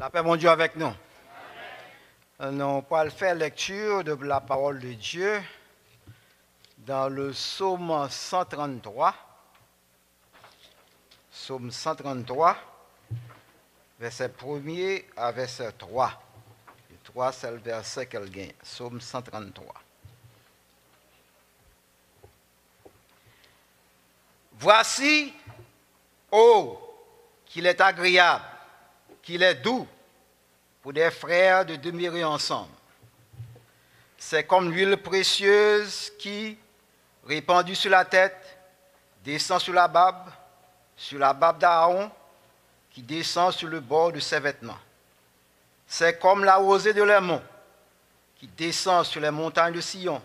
La paix, mon Dieu, avec nous. Nous allons faire lecture de la parole de Dieu dans le psaume 133. Psaume 133, verset 1er à verset 3. Le 3, c'est le verset qu'elle gagne. Psaume 133. Voici, oh, qu'il est agréable, qu'il est doux pour des frères de demeurer ensemble. C'est comme l'huile précieuse qui, répandue sur la tête, descend sur la barbe d'Aaron, qui descend sur le bord de ses vêtements. C'est comme la rosée de l'Hermon, qui descend sur les montagnes de Sion,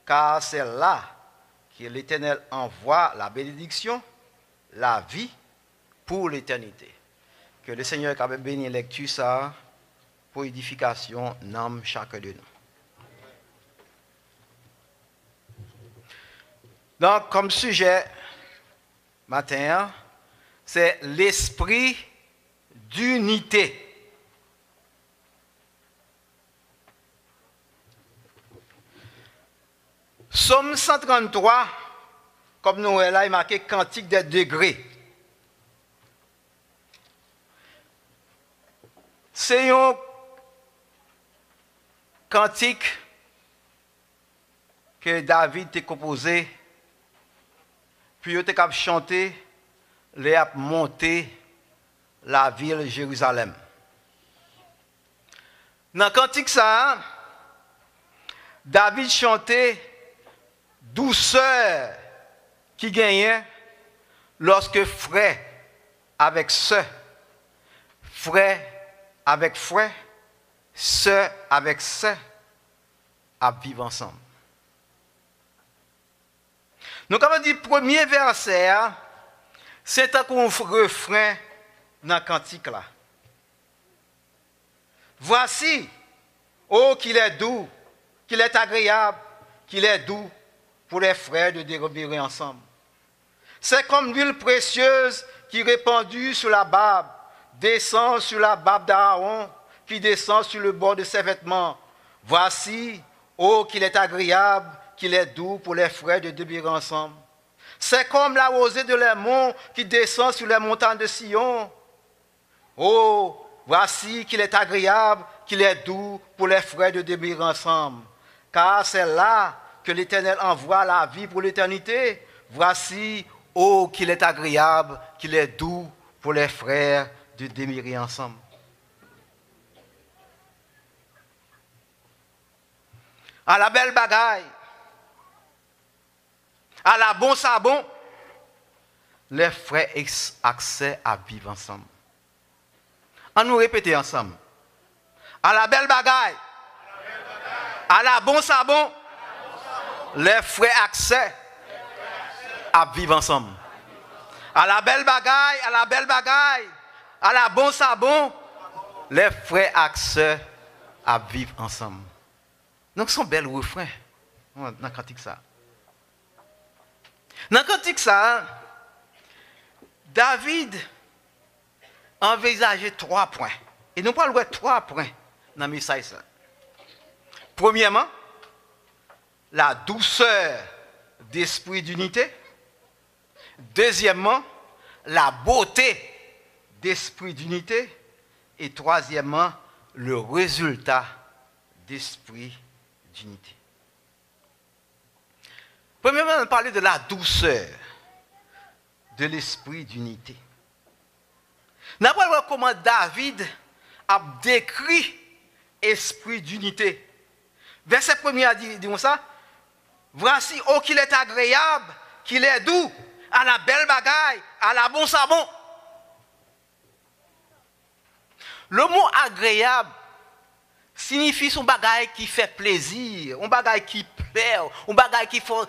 car c'est là que l'Éternel envoie la bénédiction, la vie pour l'éternité. Que le Seigneur ait béni lecture ça pour édification, nomme chacun de nous. Donc, comme sujet, matin, c'est l'esprit d'unité. Psaume 133, comme nous là, il marqué cantique des degrés. C'est un cantique que David a composé, puis il a chanté, il a monté la ville de Jérusalem. Dans le cantique, ça, David chantait douceur qui gagnait lorsque frère avec sœur, frère avec frère, sœur avec sœur, à vivre ensemble. Donc, on dit premier verset, c'est un refrain dans le cantique là. Voici, oh, qu'il est doux, qu'il est agréable, qu'il est doux pour les frères de demeurer ensemble. C'est comme l'huile précieuse qui répandue sur la barbe, descend sur la barbe d'Aaron, qui descend sur le bord de ses vêtements. Voici, oh, qu'il est agréable, qu'il est doux pour les frères de demeurer ensemble. C'est comme la rosée de l'Hermon qui descend sur les montagnes de Sion. Oh, voici qu'il est agréable, qu'il est doux pour les frères de demeurer ensemble. Car c'est là que l'Éternel envoie la vie pour l'éternité. Voici, oh, qu'il est agréable, qu'il est doux pour les frères de demeurer ensemble. À la belle bagaille, à la bon sabon, les frères ont accès à vivre ensemble. On nous répéter ensemble. À la belle bagaille, à la bon sabon, les frères ont accès à vivre ensemble. À la belle bagaille, à la belle bagaille, à la bon sabon, les frères ont accès à vivre ensemble. Donc, c'est un bel refrain dans le cantique ça. Dans le cantique ça, David envisageait 3 points. Et nous parlons de 3 points dans le message ça. Premièrement, la douceur d'esprit d'unité. Deuxièmement, la beauté d'esprit d'unité. Et troisièmement, le résultat d'esprit d'unité. Premièrement, on parlait de la douceur de l'esprit d'unité. Nous allons voir comment David a décrit l'esprit d'unité. Verset 1er a dit ça. Voici, oh, qu'il est agréable, qu'il est doux, à la belle bagaille, à la bon sabon. Le mot agréable signifie son bagaille qui fait plaisir, un bagaille qui plaît, un bagaille qui faut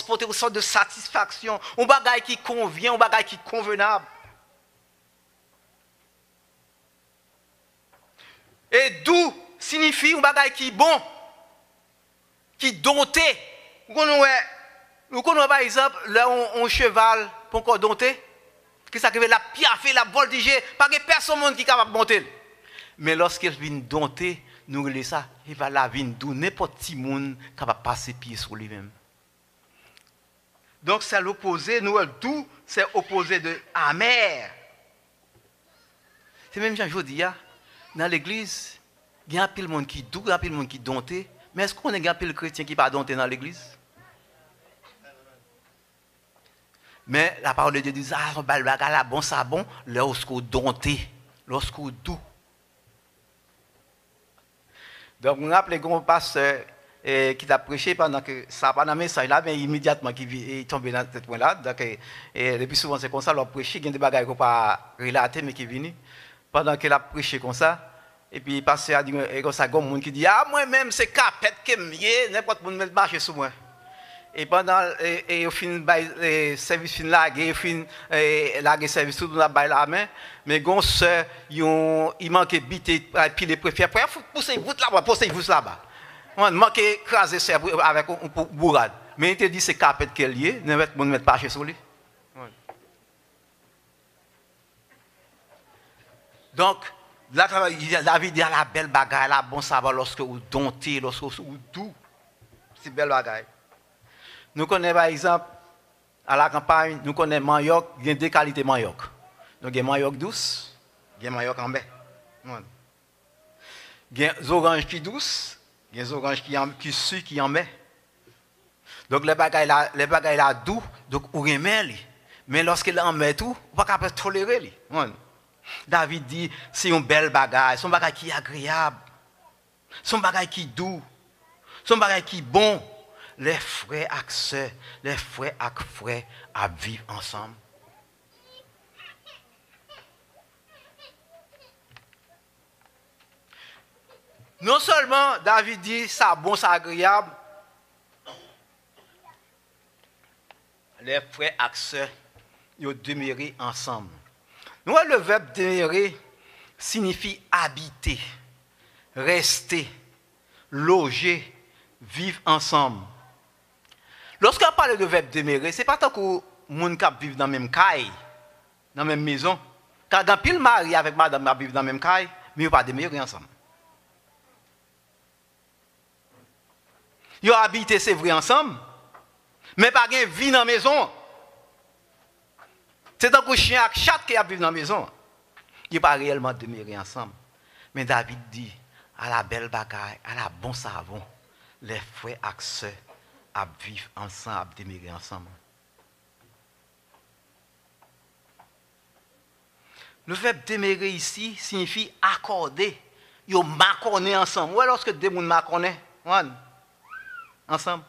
porter une sorte de satisfaction, un bagaille qui convient, un bagaille qui est convenable. Et doux signifie un bagaille qui est bon, qui est dompté. Vous connaissez par exemple, là, un cheval, pour qu'on dompté, Qui ça qui la piaffer, la voltiger, pas que personne qui est capable de monter. Mais lorsqu'il vient dompter, nous relève ça, il va la venir d'où n'importe qui monde capable de passer pied sur lui-même. Donc c'est l'opposé, nous doux, c'est opposé de amer. C'est même Jean je dis, dans l'église, il y a un peu de monde qui doux, il y a un peu de monde qui dompté, mais est-ce qu'on a un peu de chrétiens qui ne pas dompté dans l'église? Mais la parole de Dieu dit, ah, la bon, ça bon, lorsqu'on dompté, lorsqu'on doux. Donc, on rappelle qu'on passe qui t'a prêché pendant que ça n'a pas de message là, mais immédiatement il est tombé dans ce point-là. Donc, depuis souvent, c'est comme ça, l'on prêché, il y a des bagages qu'on ne peut pas relater, mais qui viennent. Pendant qu'il a prêché comme ça, et puis il passe à dire, comme ça, il y a un monde qui dit, ah, moi-même, c'est capette que mieux, n'importe qui peut marcher sur moi. Et pendant au fin le service fin là et fin la service tout dans la main mais gon sœur il manque bité puis les préfère pousser voûte là-bas pousser voûte là-bas on manque craser ça avec un bourrade mais il te dit c'est capette qu'elle lié n'importe monde mettre pas chez sur lui. Donc là David dit la belle bagaille la bon savoir lorsque vous domptez lorsque vous doux c'est belle bagaille. Nous connaissons par exemple, à la campagne, nous connaissons manioc, il y a deux qualités de manioc. Nous avons manioc douce, il y a manioc en baie. Il y a des oranges qui douces, il y a des oranges qui suent, qui en baie. Donc les bagailles là doux, donc on remet. Mais lorsqu'il en met tout, on ne peut pas tolérer. David dit, c'est une belle bagaille, c'est un bagaille qui est agréable, c'est un bagaille qui est doux, c'est un bagaille qui est bon. Les frères et sœurs, les frères et frères à vivre ensemble. Non seulement David dit ça bon, ça agréable, les frères et sœurs, ils demeurent ensemble. Nous, le verbe demeurer signifie habiter, rester, loger, vivre ensemble. Lorsqu'on parle de verbe demeurer, ce n'est pas tant que les gens vivent dans la même caille, dans la même maison. Car quand pile mari avec madame vivent dans la même caille, mais ils ne pas demeurer ensemble. Ils habitent, c'est vrai, ensemble, mais pas de vie dans la maison. C'est tant que chien et chat qui vivent dans la maison. Ils ne pas réellement demeurer ensemble. Mais David dit, à la belle bagaille, à la bon savon, les frères et sœurs, à vivre ensemble, à demeurer ensemble. Le verbe demeurer ici signifie accorder. Ils m'accorder ensemble. Ou lorsque deux personnes m'accordent ensemble.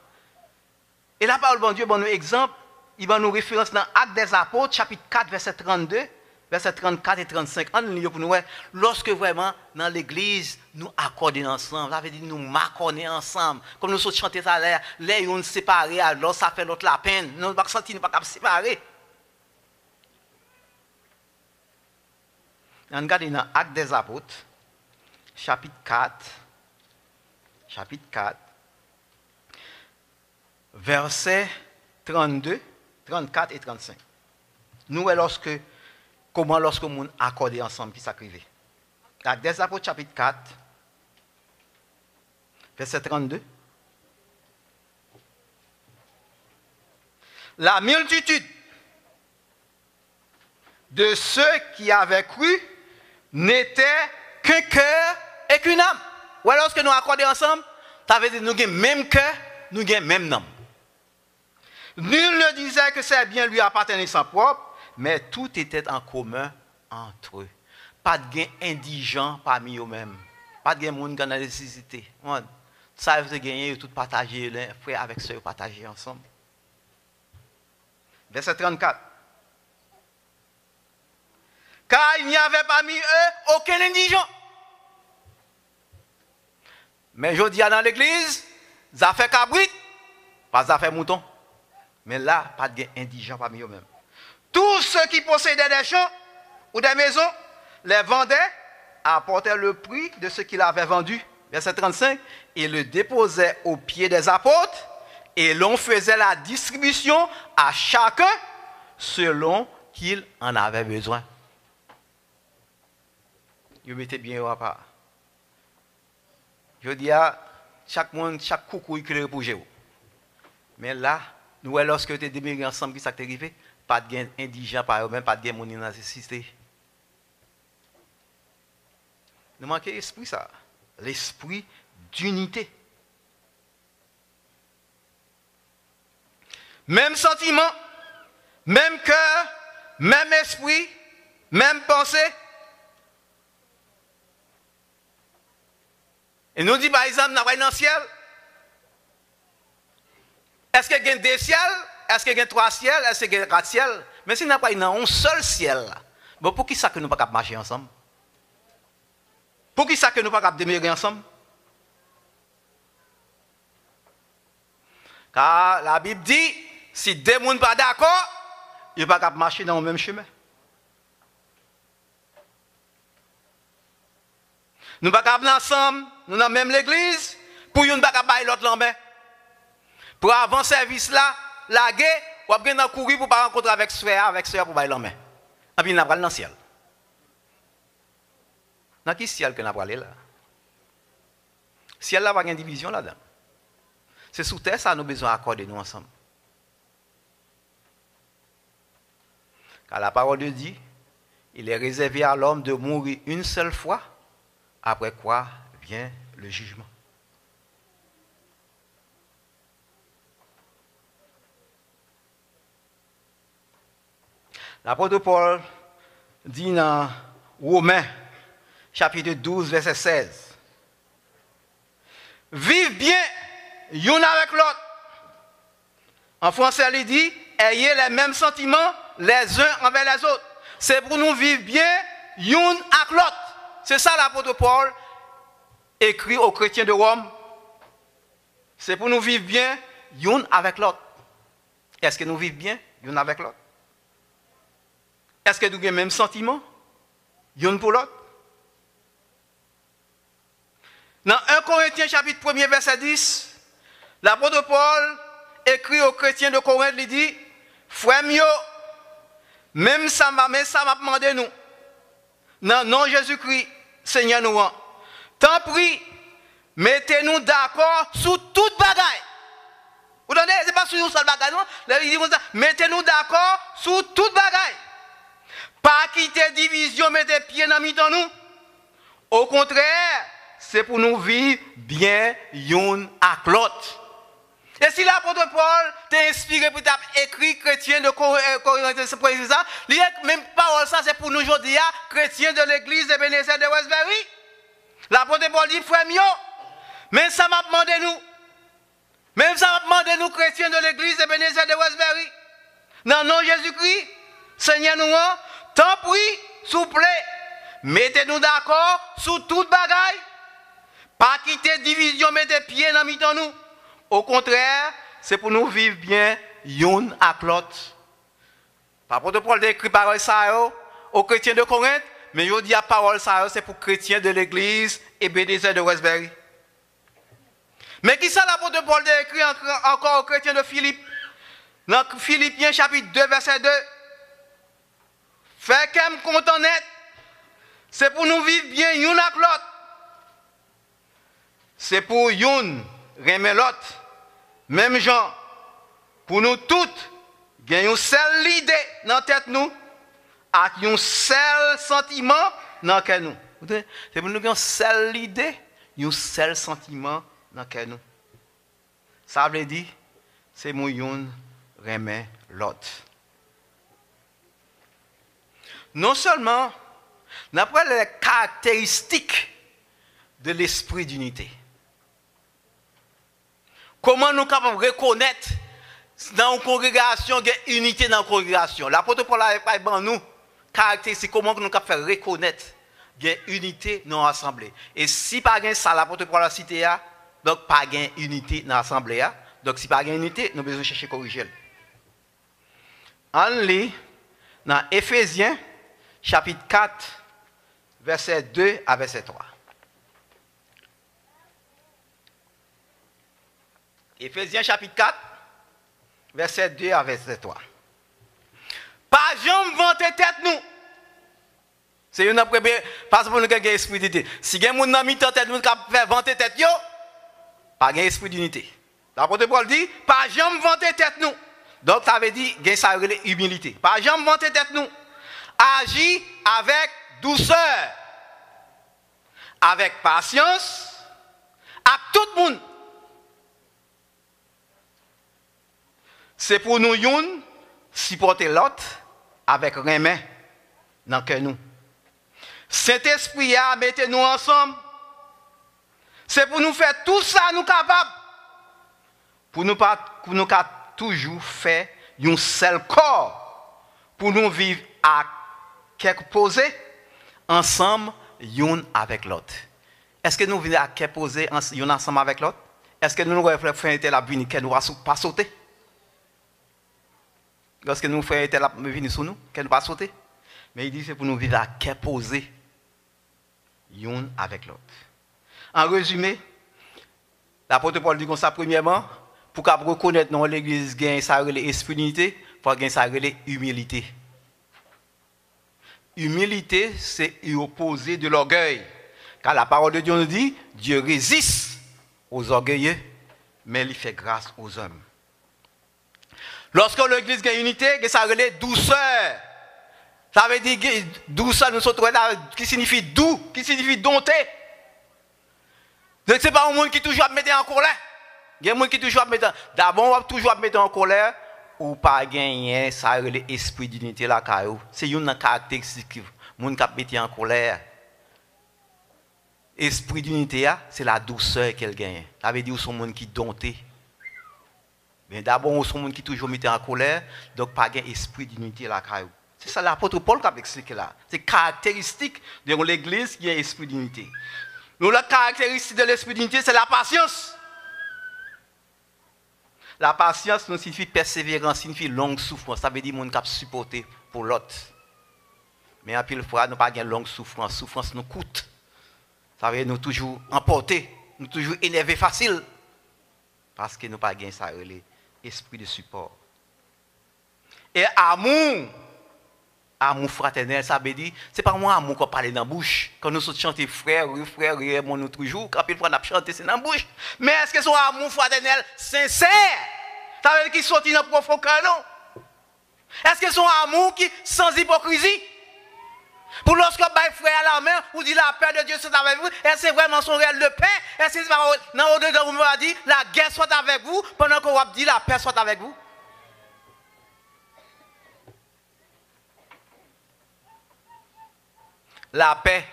Et la parole de Dieu, bon exemple, il va nous référence dans Actes des Apôtres, chapitre 4, verset 32. Versets 34 et 35, en ligne pour nous, lorsque vraiment dans l'église, nous accordons ensemble, ça veut dire nous m'accordons ensemble. Comme nous sommes chantés à l'air, les uns séparés, alors ça fait l'autre la peine. Nous ne pas sentir, nous ne pas séparer. On regarde dans Actes des Apôtres, chapitre 4, versets 32, 34 et 35. Nous, comment lorsque nous monde accordé ensemble qui s'acrivait. Actes des Apôtres chapitre 4 verset 32. La multitude de ceux qui avaient cru n'était qu'un cœur et qu'une âme. Ou alors lorsque nous accordons ensemble, ça veut dire que nous avons le même cœur, nous avons le même âme. Nul ne disait que c'est bien lui appartenait sans propre, mais tout était en commun entre eux. Pas de gain indigent parmi eux-mêmes. Pas de gain monde qui a la nécessité. Ça veut dire gagner tout partager, les frères avec ceux partager ensemble. Verset 34. Car il n'y avait parmi eux aucun indigent. Mais je dis dans l'église, ça fait cabrit, pas ça fait mouton. Mais là, pas de gain indigent parmi eux-mêmes. Tous ceux qui possédaient des champs ou des maisons, les vendaient, apportaient le prix de ce qu'ils avaient vendu. Verset 35. Et le déposaient aux pieds des apôtres, et l'on faisait la distribution à chacun selon qu'il en avait besoin. Vous mettez bien au part. Je dis à chaque monde, chaque coucou qui est pour vous. Mais là, nous, lorsque tu es déménagé ensemble, qui s'est arrivé, pas de gain indigent par eux-mêmes, pas de gain mon nécessité. Nous manquons l'esprit, ça. L'esprit d'unité. Même sentiment, même cœur, même esprit, même pensée. Et nous dit par exemple, nous avons dans le ciel. Est-ce qu'il y a deux ciels? Est-ce qu'il y a trois ciels? Est-ce qu'il y a quatre ciels? Mais si nous n'avons pas un seul ciel, bon, pour qui ça que nous ne pouvons pas marcher ensemble? Pour qui ça que nous ne pouvons pas demeurer ensemble? Car la Bible dit, si deux personnes ne sont pas d'accord, ils ne peuvent pas marcher dans le même chemin. Nous ne pouvons pas aller ensemble, nous dans même l'église, pour nous ne pouvons pas l'autre l'envers. Pour avant service là, la guerre, ou bien dans courir pour pas rencontrer avec soeur pour bailler l'homme. Et puis nous allons dans le ciel. Dans quel ciel que nous allons aller là? Ciel là pas de division là-dedans. C'est sous terre ça nous besoin d'accorder nous ensemble. Car la parole de Dieu, il est réservé à l'homme de mourir une seule fois, après quoi vient le jugement. L'apôtre Paul dit dans Romains, chapitre 12, verset 16, « Vive bien l'un avec l'autre. » En français, il dit, « Ayez les mêmes sentiments les uns envers les autres. » C'est pour nous vivre bien l'un avec l'autre. C'est ça l'apôtre Paul écrit aux chrétiens de Rome. C'est pour nous vivre bien l'un avec l'autre. Est-ce que nous vivons bien l'un avec l'autre? Est-ce que nous avons le même sentiment, l'un pour l'autre? Dans 1 Corinthiens chapitre 1 verset 10, l'apôtre Paul écrit aux chrétiens de Corinthe, il dit, frère mio, même ça m'a demandé nous, dans nom Jésus-Christ, Seigneur nous, tant pis, mettez-nous d'accord sur toute bagaille. Vous entendez? Ce n'est pas sur une seule bagaille, non? Mettez-nous d'accord sur toute bagaille. Pas quitter division, mettez pieds dans mi-temps nous. Au contraire, c'est pour nous vivre bien l'un avec l'autre. Et si l'apôtre Paul t'a inspiré pour t'écrire chrétien de Corinthiens, même parole ça c'est pour nous aujourd'hui, chrétiens de l'église de Bénézet de Westbury. L'apôtre Paul dit, frère mio, même ça m'a demandé nous. Même ça m'a demandé nous, chrétiens de l'église de Bénézet de Westbury. Dans le nom de Jésus-Christ, Seigneur nous, tant pis, s'il vous plaît, mettez-nous d'accord sur toute bagaille. Pas quitter division, mettez pieds dans mi-temps nous. Au contraire, c'est pour nous vivre bien l'un avec l'autre. L'apôtre Paul écrit parole ça aux chrétiens de Corinthe, mais il dit à parole ça c'est pour chrétiens de l'église et Bénézet de Westbury. Mais qui ça l'apôtre Paul écrit encore aux chrétiens de Philippe? Dans Philippiens chapitre 2 verset 2. Fait qu'elle me content net, c'est pour nous vivre bien l'un avec l'autre. C'est pour l'un remettre l'autre. Même genre, pour nous toutes, il y a une seule idée dans la tête nous, avec un seul sentiment dans le cœur nous. C'est pour nous qu'il y a une seule idée, un seul sentiment dans le cœur nous. Ça veut dire, c'est mon yon remet l'autre. Non seulement, d'après les caractéristiques de l'esprit d'unité, comment nous pouvons reconnaître dans une congrégation qu'il y a unité dans la congrégation? L'apôtre Paul a pas dans nous caractéristiques, comment nous pouvons faire reconnaître qu'il y a unité dans l'assemblée. Et si pas gain ça, l'apôtre Paul a cité, donc pas gain unité dans l'assemblée. Donc si pas gain unité, nous devons chercher à corriger. On lit dans Éphésiens chapitre 4, verset 2 à verset 3. Éphésiens chapitre 4, verset 2 à verset 3. Pas jamais vanter tête nous. C'est une après parce que nous avons esprit d'unité. Si quelqu'un n'a mis tête nous qui fait vanter tête yo, pas gain esprit d'unité. L'apôtre Paul dit pas jamais vanter tête nous. Donc ça veut dire gain ça relève humilité. Pas jamais vanter tête nous. Agis avec douceur, avec patience, avec tout le monde. C'est pour nous une supporter l'autre avec remède dans que nous. Saint-Esprit a mettez-nous ensemble. C'est pour nous faire tout ça nous capables. Pour nous toujours faire un seul corps. Pour nous vivre à quelque posé ensemble, l'un avec l'autre. Est-ce que nous vivons à quelque posé ensemble avec l'autre? Est-ce que nous faisons la vie qu'elle ne va pas sauter? Lorsque nous faisons la vie sur nous, qu'elle ne va pas sauter? Mais il dit c'est pour nous vivre à quelque posé l'un avec l'autre. En résumé, l'apôtre Paul dit comme ça, premièrement, pour qu'on reconnaisse dans l'église gagne ça l'esprit d'unité, il faut gagner ça humilité. Humilité, c'est opposé de l'orgueil. Car la parole de Dieu nous dit, Dieu résiste aux orgueilleux, mais il fait grâce aux hommes. Lorsque l'église gagne unité, ça relève douceur. Ça veut dire que douceur, nous sommes là, qui signifie doux, qui signifie dompter. Ce n'est pas un monde qui toujours mettre en colère. Il y a un monde qui toujours mettre. D'abord, on va toujours mettre en colère ou pas gagner ça l'esprit d'unité là caillou. C'est une caractéristique monde qui mettre en colère. Esprit d'unité c'est la douceur qu'elle gagne. Ça veut dire son monde qui dompté. Mais d'abord, son monde qui toujours mettre en colère, donc pas gagner esprit d'unité là caillou. C'est ça l'apôtre Paul qui a expliqué là. C'est caractéristique de l'église qui a esprit d'unité. Nous, la caractéristique de l'esprit d'unité, c'est la patience. La patience signifie persévérance, signifie longue souffrance. Ça veut dire qu'on a supporté pour l'autre. Mais à pile fois, nous n'avons pas de longue souffrance. Souffrance nous coûte. Ça veut dire nous toujours emporter, nous toujours énerver facile. Parce que nous n'avons pas de ça, l'esprit de support. Et amour. Amour fraternel, ça veut dire, c'est pas moi amour qu'on parle dans la bouche. Quand nous chantons frère, mon autre jour, quand on a chanté, c'est dans la bouche. Mais est-ce que son amour fraternel sincère? Ça veut dire qu'il sortit dans le profond cœur, non? Est-ce que son amour qui sans hypocrisie? Pour lorsque vous frère à la main, vous dites la paix de Dieu soit avec vous, est-ce que c'est vraiment son réel de paix? Est-ce que c'est pas dans au-dedans vous m'avez dit la guerre soit avec vous, pendant qu'on va dire la paix soit avec vous? La paix,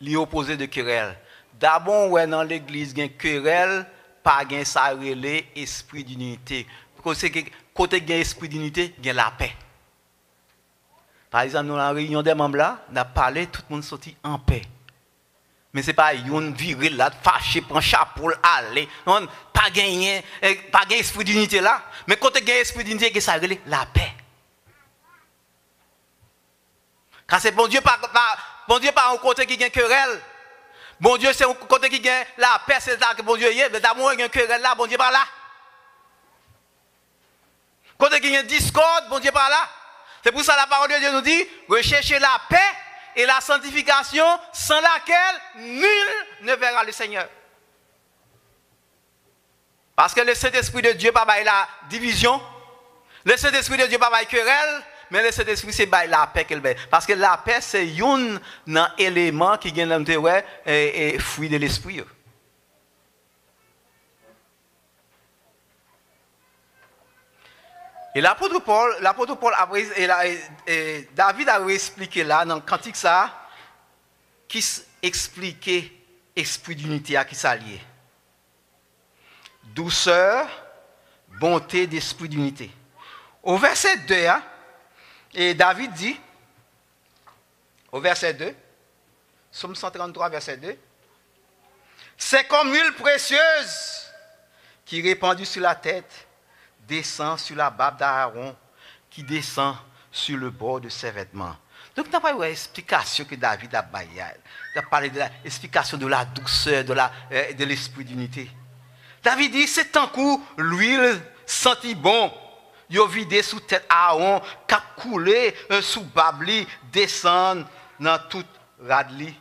l'opposé de querelle. D'abord, ouais, dans l'église, il y a une querelle, pas un ça relais, esprit d'unité. Côté il y a esprit d'unité, il y a la paix. Par exemple, dans la réunion des membres là, on a parlé, tout le monde sorti en paix. Mais ce n'est pas une viril là, fâché, prendre chapeau, aller. Non, pas gagner esprit d'unité là. Mais côté il y a esprit d'unité, il y a ça relais, la paix. Car c'est bon Dieu par un côté qui gagne querelle. Bon Dieu, c'est un côté qui gagne la paix, c'est là que bon Dieu y est. Mais d'abord, il y a une querelle là, bon Dieu par là. Côté qui gagne discorde, bon Dieu par là. C'est pour ça que la parole de Dieu nous dit, recherchez la paix et la sanctification sans laquelle nul ne verra le Seigneur. Parce que le Saint-Esprit de Dieu, pas la division. Le Saint-Esprit de Dieu, pas la querelle. Mais le Saint-Esprit, c'est la paix qu'elle veut. Parce que la paix, c'est un élément qui vient d'entrer et fruit de l'esprit. Et l'apôtre Paul David a expliqué là, dans le cantique ça, qui expliquait l'esprit d'unité à qui s'allier. Douceur, bonté d'esprit d'unité. Au verset 2, et David dit, au verset 2, Psaume 133, verset 2, c'est comme l'huile précieuse qui répandue sur la tête, descend sur la barbe d'Aaron, qui descend sur le bord de ses vêtements. Donc, nous n'avons pas une explication que David a baillée. Il a parlé de l'explication de la douceur, de l'esprit d'unité. David dit, c'est un coup, l'huile sentit bon, yo vidé sous tête Aaron, cap coulé sous Babli, descend dans toute radli.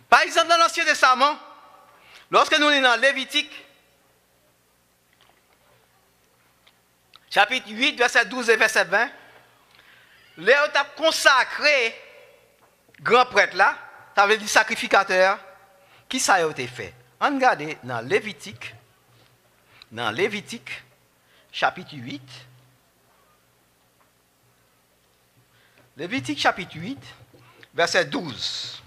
Par exemple, dans l'Ancien Testament, lorsque nous sommes dans Lévitique, chapitre 8, verset 12 et verset 20, Léo a consacré grand prêtre là, ça veut dire sacrificateur, qui ça a été fait? On regarde dans Lévitique, chapitre 8, Lévitique chapitre 8, verset 12.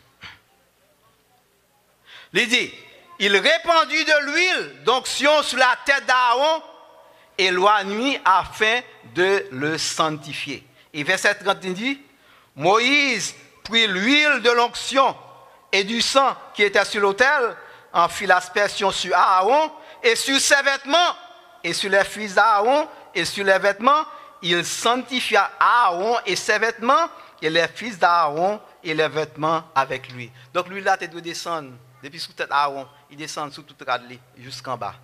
Il dit, il répandit de l'huile d'onction sur la tête d'Aaron et la nuit afin de le sanctifier. Et verset 30 dit, Moïse prit l'huile de l'onction et du sang qui était sur l'autel, en fit l'aspersion sur Aaron et sur ses vêtements et sur les fils d'Aaron et sur les vêtements. Il sanctifia Aaron et ses vêtements et les fils d'Aaron et les vêtements avec lui. Donc lui là, tu dois descendre depuis sous tête Aaron, il descend sous toute radli jusqu'en bas.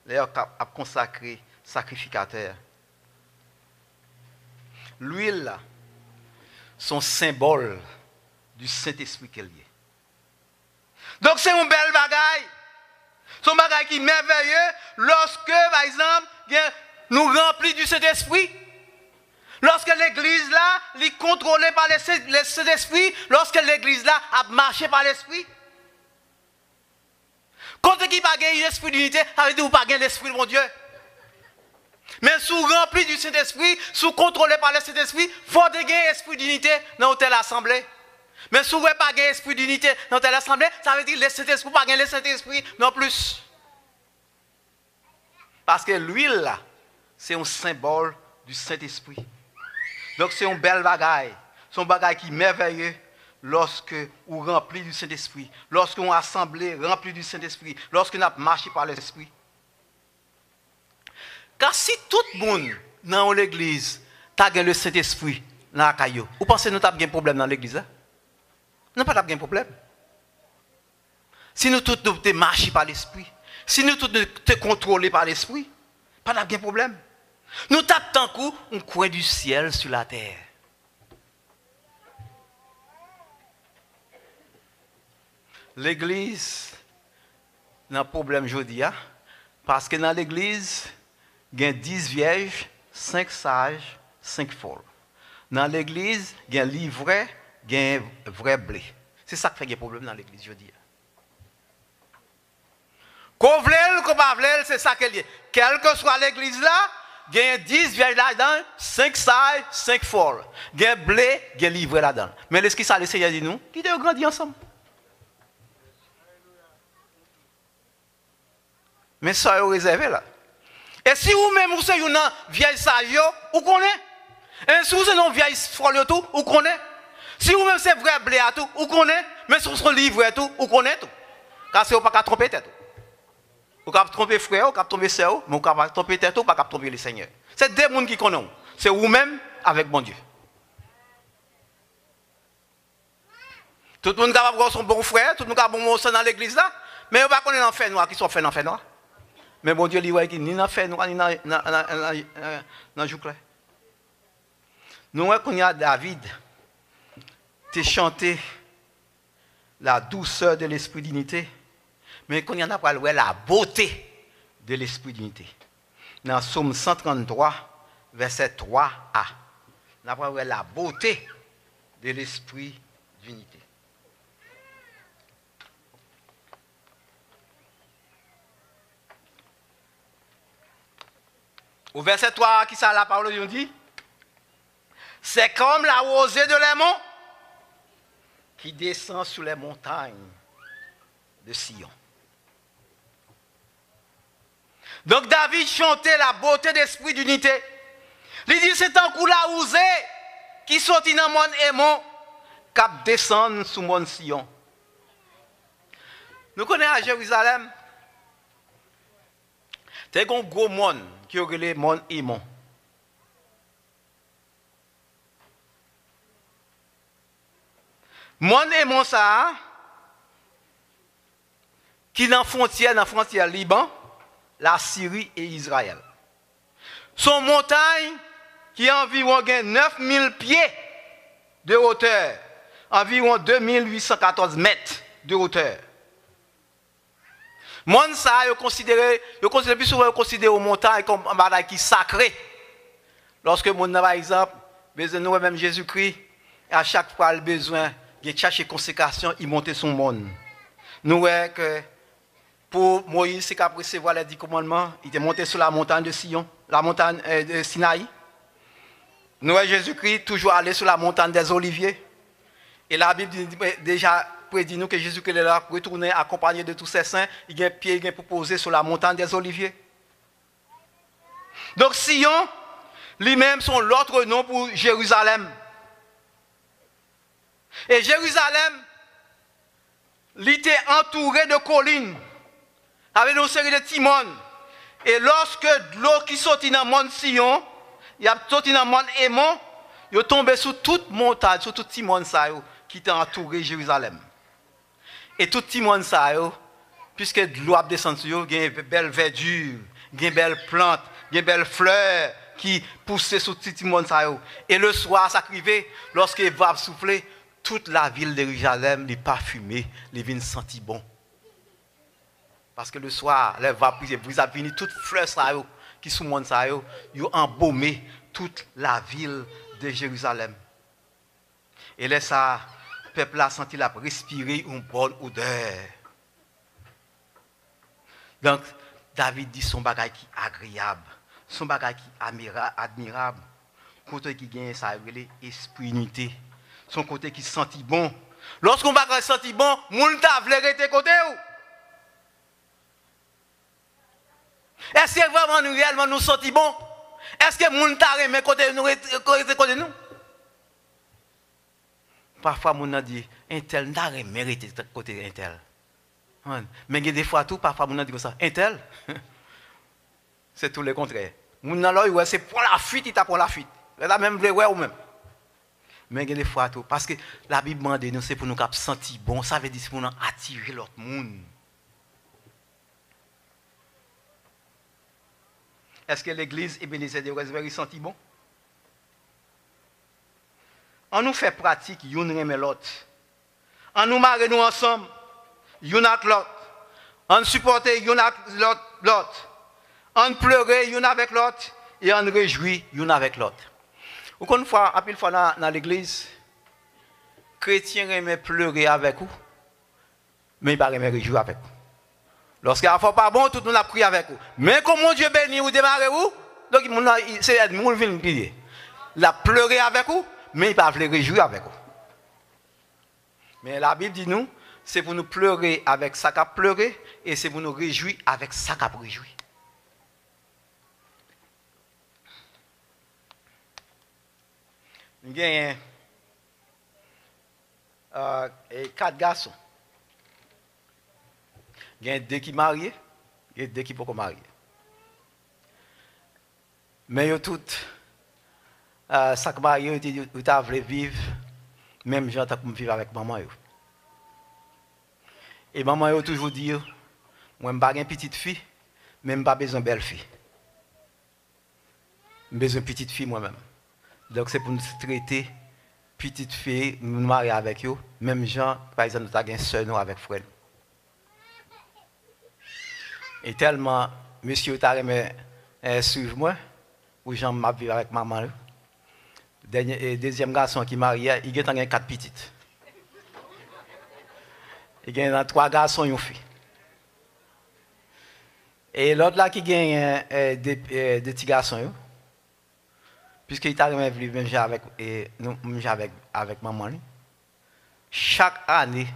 L'air a consacré sacrificateur. L'huile là, son symbole du Saint-Esprit qu'elle est. Donc c'est un bel bagaille. Son bagaille qui est merveilleux lorsque, par exemple, nous remplit du Saint-Esprit. Lorsque l'église là, est contrôlée par le Saint-Esprit, lorsque l'église là a marché par l'Esprit. Quand qui n'a pas l'esprit d'unité, ça veut dire que vous n'avez pas l'esprit de mon Dieu. Mais sous rempli du Saint-Esprit, sous contrôlé par le Saint-Esprit, il faut gagner l'esprit d'unité dans telle assemblée. Mais si vous n'avez pas l'esprit d'unité dans telle assemblée, ça veut dire que le Saint-Esprit n'a pas gagné le Saint-Esprit non plus. Parce que l'huile là, c'est un symbole du Saint-Esprit. Donc c'est un bel bagaille. C'est un bagaille qui est merveilleux lorsque vous rempli du Saint-Esprit. Lorsque vous assemblée rempli du Saint-Esprit. Lorsque vous marché par l'Esprit. Car si tout le monde dans l'église a le Saint-Esprit dans la caillou, vous pensez que nous avons un problème dans l'église? Nous n'avons pas de problème. Si nous tous nous marchons par l'Esprit, si nous tous nous contrôlés par l'Esprit, pas de problème. Nous tapons un coup, un coin du ciel sur la terre. L'église n'a pas de problème aujourd'hui, parce que dans l'église, il y a 10 vierges, 5 sages, 5 folles. Dans l'église, il y a un livret, il y a un vrai blé. C'est ça qui fait des problèmes dans l'église aujourd'hui. Qu'on vle, qu'on pas vle, c'est ça qu'elle dit. Quelle que soit l'église là, il y a 10 vierges là-dedans, 5 sages, 5 folles. Il y a un blé, il y a un livret là-dedans. Mais est-ce que ça, le Seigneur dit nous? Qui doit grandir ensemble? Mais ça est réservé là. Et si vous-même vous êtes une vieille sage, vous connaissez. Et si vous êtes une vieille folle, vous connaissez. Si vous-même c'est vrai blé à tout, vous connaissez. Mais si vous êtes livre et tout, vous connaissez tout. Car c'est vous pas tromper tête. Vous pouvez tromper frère, vous pouvez tromper sœur, mais vous pouvez tromper tête, vous pouvez tromper le Seigneur. C'est deux mondes qui connaissent. C'est vous-même avec bon Dieu. Tout le monde capable de son bon frère, tout le monde capable de bon sœur dans l'église là, mais vous ne connaissez pas l'enfer noir qui sont faits dans l'enfer noir. Mais bon Dieu, il dit ni dans l'enfer noir, ni dans le jour clair. Nous, quand il y a David, tu chanté la douceur de l'esprit d'unité, mais quand il y en a pas la beauté de l'esprit d'unité. Dans Psaume 133, verset 3a, on a pas la beauté de l'esprit d'unité. Au verset 3, qui ça la parole nous dit? C'est comme la rosée de l'aimant qui descend sur les montagnes de Sion. Donc David chantait la beauté d'esprit d'unité. Il dit c'est un coup la rosée qui sortit dans mon aimant qui descend sur mon Sion. Nous connaissons à Jérusalem. C'est un gros monde qui a le monde aimant. Mon aimant ça qui dans frontière Liban, la Syrie et Israël. Son montagne qui est environ 9000 pieds de hauteur, environ 2814 mètres de hauteur. Monde ça, yo considéré plus souvent considéré aux montagnes comme un bagaille qui sacré. Lorsque mon par exemple, besoin nous même Jésus-Christ, à chaque fois le besoin de chercher consécration, il montait son monde. Nous voyons que pour Moïse, c'est qu'après recevoir les 10 commandements, il était monté sur la montagne de Sion, la montagne de Sinaï. Nous voyons Jésus-Christ toujours aller sur la montagne des Oliviers. Et la Bible dit déjà prédit nous que Jésus-Christ est là pour retourner accompagné de tous ses saints. Il y a un pied pour poser sur la montagne des Oliviers. Donc Sion, lui-même, sont l'autre nom pour Jérusalem. Et Jérusalem, il était entouré de collines, avec une série de timons. Et lorsque l'eau qui sortit dans le monde Sion, il y a sorti dans le monde Hémon, il est tombé sur toute montagne, sur tout timon qui était entouré Jérusalem. Et tout timon puisque l'eau a descendu sur eux, il y a une belle verdure, il y a une belle plante, il y a une belle fleur qui poussait sur tout timon. Et le soir, ça arrivait, lorsqu'il va souffler, toute la ville de Jérusalem est parfumée, les vignes sentit bon. Parce que le soir, les vapeurs, vous avez fini toutes fleurs qui sont monde ça, ils ont embaumé toute la ville de Jérusalem. Et là, ça, le peuple a senti la respirer une bonne odeur. Donc, David dit son bagage qui est agréable, son bagage qui est admirable, côté qui gagne ça, l'esprit unité. Son côté qui sentit bon. Lorsqu'on va sentir bon, moun ta vle rete côté ou? Est-ce que vraiment nous réellement nous sentis bon? Est-ce que moun ta reme côté nous rete côté nous? Parfois moun a dit un tel n'a rien rete côté un tel. Mais des fois tout parfois moun a dit comme ça, un tel c'est tout le contraire. Moun a là c'est pour la fuite, il t'a pour la fuite. Là même vle ouais ou même. Mais des fois tout parce que la Bible demande nous c'est pour nous sentir bon, ça veut dire pour nous attirer l'autre monde. Est-ce que l'église Ebenezer de Westbury sentit bon? On nous fait pratique une remet l'autre. On nous marie nous ensemble, une avec l'autre. On supporte une avec l'autre. On pleure une avec l'autre et on réjouit une avec l'autre. Une fois, à fois dans l'église, chrétiens aiment pleurer avec vous, mais ils ne aiment pas réjouir avec vous. Lorsqu'il ne faut pas bon, tout le monde a prié avec vous. Mais comment Dieu bénit vous, démarrez vous, donc c'est Edmond qui vient prier. Il a pleuré avec vous, mais il ne peut pas réjouir avec vous. Mais la Bible dit nous, c'est pour nous pleurer avec ça qu'a pleuré, et c'est pour nous réjouir avec ça qu'a réjoui. Il y a 4 garçons. Il y a 2 qui sont mariés, il y a 2 qui ne sont pas mariés. Mais ils tous, chaque marié, ils veulent vivre, même gens qui vivre avec maman. Et maman a toujours dit, moi, je n'ai pas une petite fille, mais je n'ai pas besoin de belle fille. J'ai besoin de petite fille moi-même. Donc c'est pour nous traiter petite fille, nous marier avec eux, même gens, par exemple, nous avons une soeur avec frère. Et tellement, monsieur t'a aimé suivre moi, ou j'en m'a vivre avec maman. Deuxième garçon qui est marié, il a 4 petites. Il y a 3 garçons et une fille. Et l'autre là qui gagne des petits garçons, puisqu'il t'a aimé vivre même avec maman. Chaque année,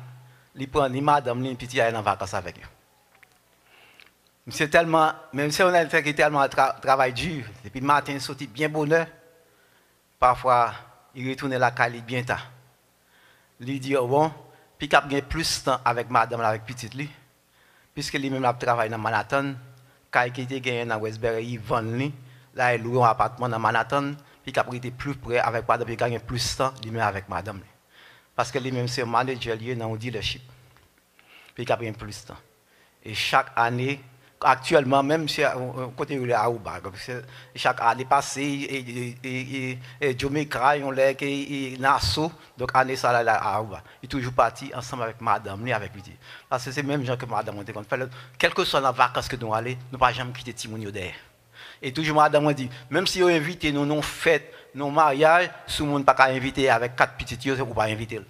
il prend ni madame ni petit à en vacances avec eux. C'est tellement, même si on a fait tellement travail dur, depuis le matin, il sortit bien bonheur, parfois, il retourne à la caille bien tard. Il dit, oh bon, puis qu'il a plus de temps avec madame, avec petite lui, puisque lui-même a travaillé dans Manhattan, quand il était gagné dans Westbury, il vend lui, là il loue un appartement dans Manhattan, puis qu'il a été plus près avec madame, puis il a gagné plus de temps, lui-même avec madame. Parce que lui-même c'est un manager lié dans le dealership, puis il a pris plus de temps. Et chaque année, actuellement, même si côté de Aruba, chaque année passée, et Jamaica, on l'a et Nassau, donc année ça là à Aruba. Il est toujours parti ensemble avec madame, ni avec lui. Parce que c'est même gens que madame on dit, quel que soit la vacances que nous allons, nous ne pas jamais quitter Timounio derrière. Et toujours madame on dit, même si on invite nous non fête, nos mariages, tout le monde pas inviter avec 4 petites yeux, ou pas inviter.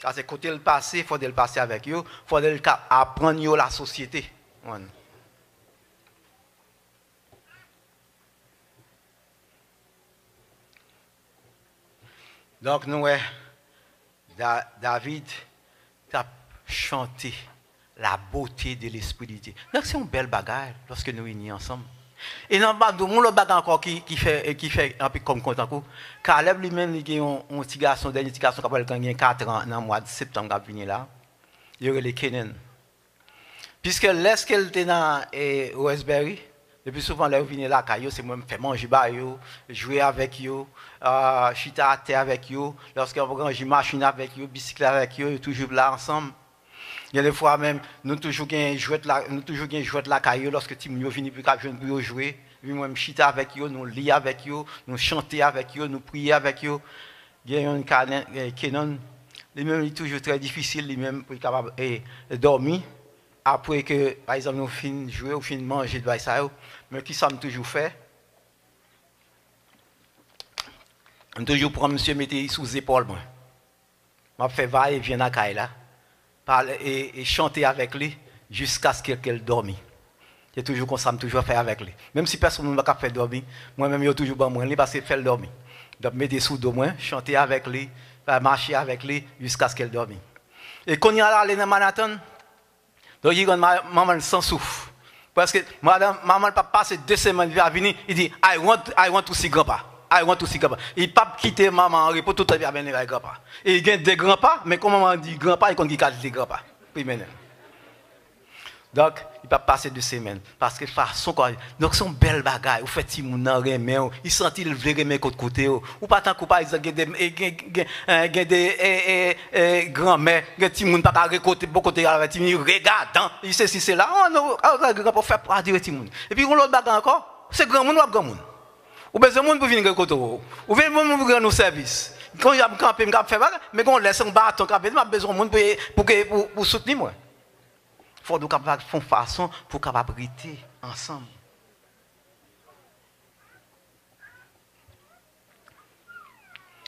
Parce que côté le passé, il faut le passer avec eux, il faut apprendre la société. Donc, nous, David a chanté la beauté de l'esprit de Dieu. Donc, c'est une belle bagarre lorsque nous unis ensemble. Et dans le bagage encore qui fait un peu comme content. Caleb lui-même, il a un petit garçon, dernier petit garçon qui a 4 ans dans le mois de septembre, qui venu là. Il y a les Kenan. Puisque lorsqu'elle était dans Westbury, le plus souvent, là, vient là, c'est moi qui fais manger, jouer avec eux, chita à terre avec eux, lorsqu'on va jouer machine avec eux, bicyclette avec eux, toujours là ensemble. Il y a des fois même, nous toujours jouer la caillou lorsque Timounio vient pour jouer. Nous même chita avec eux, nous lire avec eux, nous chanter avec eux, nous prier avec eux. Il y a un Kenan, lui-même est toujours très difficile, lui-même pour être capable de dormir. Après que, par exemple, nous finissons de jouer ou finissons de manger de ça, mais qui sommes toujours fait? On toujours prendre monsieur mettre sous les épaules. Je fais va et viens à Kaila. Et chanter avec lui jusqu'à ce qu'elle dorme. C'est toujours comme ça, je toujours faire avec lui. Même si personne ne m'a pas fait dormir, moi-même, je toujours bon moi parce que faire dormir. Donc, mettre sous de moi, chanter avec lui, marcher avec lui jusqu'à ce qu'elle dorme. Et quand il y a allé dans Manhattan, donc il y a maman sans souffle. Parce que maman n'a pas passé 2 semaines à venir, il dit I want to see grandpa. I want to see grandpa. Il n'a pas quitté maman en repos tout le temps avec grandpa. Et il y a des grands-pas, mais comme maman dit grand-pa, il compte qu'il des grands-pas. Donc, il va passer 2 semaines. Parce que façon quoi. Donc, c'est une belle bagaille. Vous faites si mon remet, il sentit le vrai remet côté côté. Ou pas tant que par exemple, il y a des grands-mères, il y a des gens qui pas côté beaucoup de avec Timon regardant. Il sait si c'est là. Oh non, grand pour faire pas dire Timon. Et puis on l'autre bagaille encore, c'est grand monde ou grand monde. Ou besoin de monde pour venir côté. Ou besoin de monde pour rendre nos services. Quand il y a un campé, je fais mal, mais quand on laisse un bâton campé, j'ai besoin de monde pour soutenir moi. Il faut donc faire une façon pour capable rester ensemble.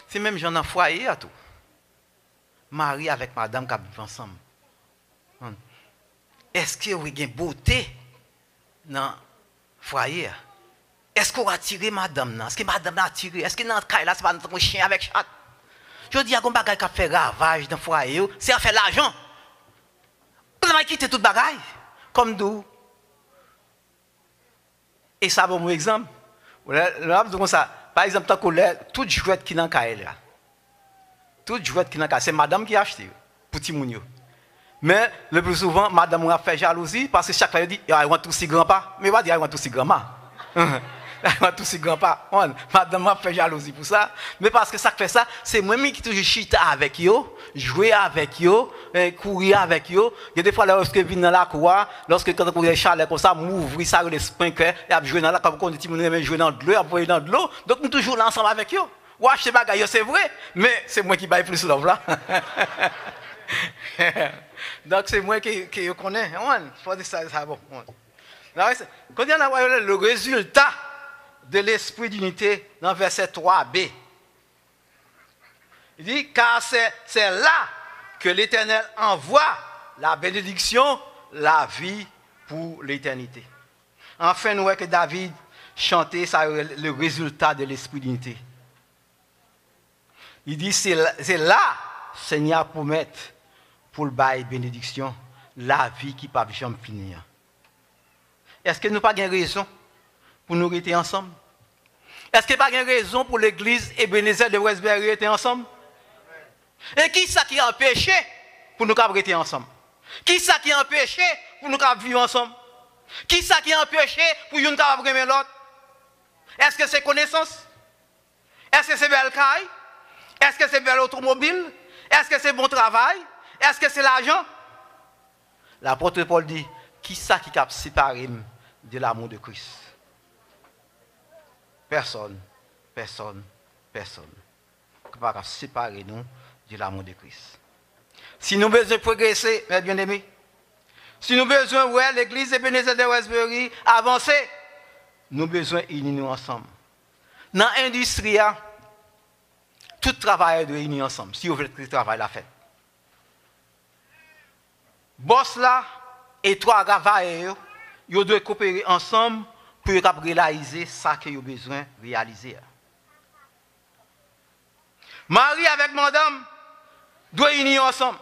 C'est même j'en ai foyer à tout. Marie avec madame qui vivent ensemble. Est-ce qu'il y a une beauté dans le foyer? Est-ce qu'on a tiré madame? Est-ce que madame a tiré? Est-ce que dans le cas là, c'est pas un chien avec chat? Je dis à un bagage qui a fait ravage dans le foyer, c'est à faire l'argent. Vous avez quitté tout le bagage. Comme d'où? Et ça, bon exemple. Par exemple, tant que toute jouette qui est dans le cas là. Toute jouette qui est dans le cas, c'est madame qui a acheté. Pour Timounio. Mais le plus souvent, madame a fait jalousie parce que chaque fois, elle dit I want to see grandpa. Mais pas dire I want to see grandma. Tout ce grand-père, madame m'a fait jalousie pour ça, mais parce que ça fait ça, c'est moi-même qui toujours chita avec eux, jouer avec eux, courir avec eux. Il y a des fois lorsque je viens dans la cour, lorsque quand on est chalet comme ça, m'ouvrir ça les sprinkler et jouer dans la cour, quand on dit jouer dans de l'eau, après dans de l'eau, donc nous toujours là ensemble avec eux. Ouais, je sais pas c'est vrai, mais c'est moi qui baille plus love là. Donc c'est moi qui connais, faut dire ça bon. Quand il y a le résultat de l'esprit d'unité dans verset 3b, il dit, car c'est là que l'Éternel envoie la bénédiction, la vie pour l'éternité. Enfin, nous voyons que David chantait ça, le résultat de l'esprit d'unité. Il dit, c'est là, Seigneur, pour mettre, pour le bail bénédiction, la vie qui ne peut jamais finir. Est-ce que nous n'avons pas de raison pour nous rester ensemble? Est-ce qu'il n'y a pas de raison pour l'église Ebenezer de Westbury rester ensemble? Et qui ça qui a empêché pour nous rester ensemble? Qui ça qui a empêché pour nous vivre ensemble? Qui ça qui a empêché pour nous aimer l'autre? Est-ce que c'est connaissance? Est-ce que c'est belle caille? Est-ce que c'est belle automobile? Est-ce que c'est bon travail? Est-ce que c'est l'argent? L'apôtre Paul dit, qui ça qui a séparé de l'amour de Christ? Personne, personne, personne. Qui va séparer nous de l'amour de Christ. Si nous besoin de progresser, mes bien-aimés, si nous besoin de l'église de Ebenezer de Westbury avancer, nous besoin d'unir nous ensemble. Dans l'industrie, tout travail doit unir ensemble, si vous voulez que le travail la fait. Boss là et trois travailleurs, ils doivent coopérer ensemble pour réaliser ce qu'ils ont besoin de réaliser. Marie avec madame doivent unir ensemble.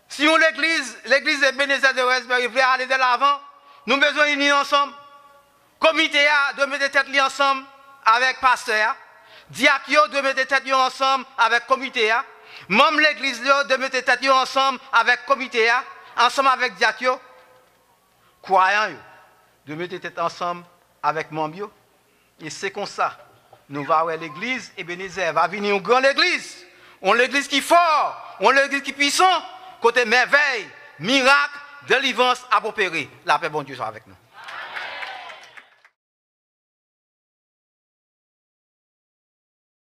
Si l'église de Ebenezer de Westbury veut aller de l'avant, nous avons besoin d'unir ensemble. Le comité doit mettre tête ensemble avec le pasteur. Diacre doit mettre tête ensemble avec le comité. Même l'église doit mettre tête ensemble avec le comité, ensemble avec diacre. Croyants doivent mettre tête ensemble avec les membres. Et c'est comme ça. Nous allons voir l'église Ebenezer va venir une grande église. Une église qui est forte, une église qui est puissante. Côté merveille, miracle, délivrance à opérer. La paix, bon Dieu, soit avec nous.